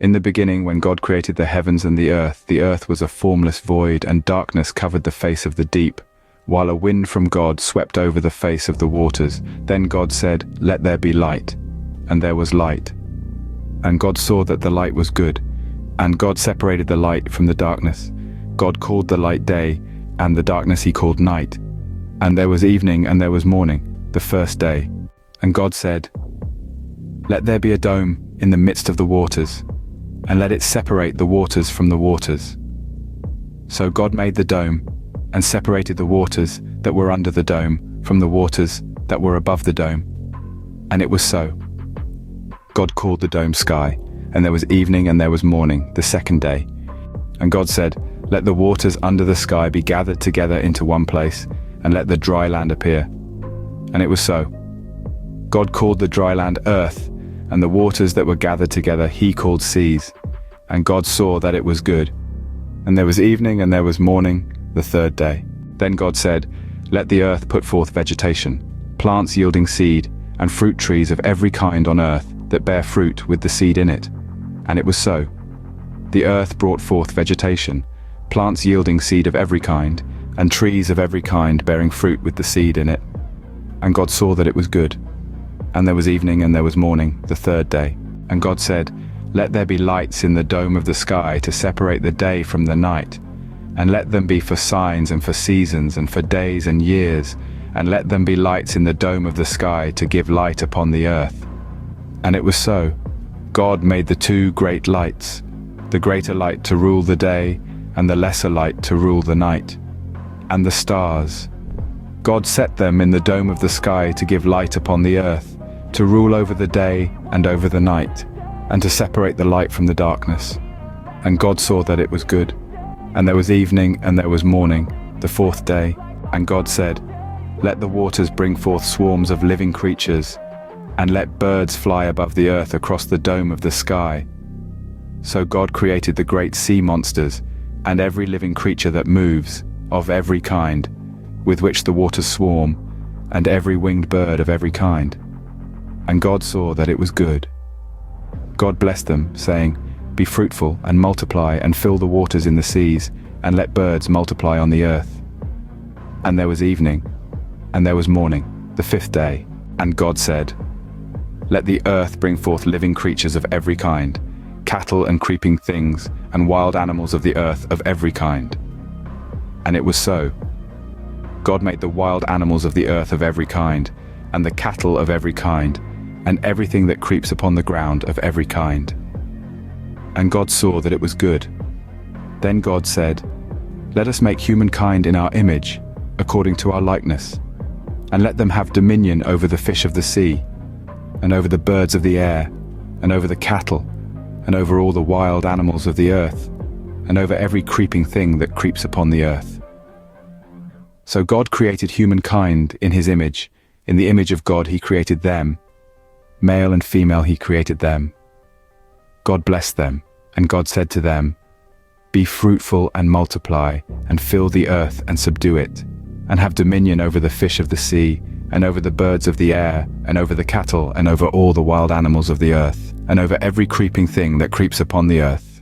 In the beginning, when God created the heavens and the earth was a formless void, and darkness covered the face of the deep, while a wind from God swept over the face of the waters. Then God said, "Let there be light." And there was light. And God saw that the light was good. And God separated the light from the darkness. God called the light day, and the darkness he called night. And there was evening and there was morning, the first day. And God said, "Let there be a dome in the midst of the waters, and let it separate the waters from the waters." So God made the dome, and separated the waters that were under the dome from the waters that were above the dome. And it was so. God called the dome sky, and there was evening and there was morning, the second day. And God said, "Let the waters under the sky be gathered together into one place, and let the dry land appear." And it was so. God called the dry land earth, and the waters that were gathered together he called seas. And God saw that it was good. And there was evening and there was morning, the third day. Then God said, "Let the earth put forth vegetation, plants yielding seed, and fruit trees of every kind on earth that bear fruit with the seed in it." And it was so. The earth brought forth vegetation, plants yielding seed of every kind, and trees of every kind bearing fruit with the seed in it. And God saw that it was good. And there was evening and there was morning, the third day. And God said, "Let there be lights in the dome of the sky to separate the day from the night, and let them be for signs and for seasons and for days and years, and let them be lights in the dome of the sky to give light upon the earth." And it was so. God made the two great lights, the greater light to rule the day, and the lesser light to rule the night, and the stars. God set them in the dome of the sky to give light upon the earth, to rule over the day and over the night, and to separate the light from the darkness. And God saw that it was good. And there was evening and there was morning, the fourth day. And God said, "Let the waters bring forth swarms of living creatures, and let birds fly above the earth across the dome of the sky." So God created the great sea monsters, and every living creature that moves, of every kind, with which the waters swarm, and every winged bird of every kind. And God saw that it was good. God blessed them, saying, "Be fruitful and multiply, and fill the waters in the seas, and let birds multiply on the earth." And there was evening, and there was morning, the fifth day. And God said, "Let the earth bring forth living creatures of every kind, cattle and creeping things, and wild animals of the earth of every kind." And it was so. God made the wild animals of the earth of every kind, and the cattle of every kind, and everything that creeps upon the ground of every kind. And God saw that it was good. Then God said, "Let us make humankind in our image, according to our likeness, and let them have dominion over the fish of the sea, and over the birds of the air, and over the cattle, and over all the wild animals of the earth, and over every creeping thing that creeps upon the earth." So God created humankind in his image. In the image of God he created them. Male and female he created them. God blessed them, and God said to them, "Be fruitful and multiply, and fill the earth and subdue it, and have dominion over the fish of the sea, and over the birds of the air, and over the cattle, and over all the wild animals of the earth, and over every creeping thing that creeps upon the earth."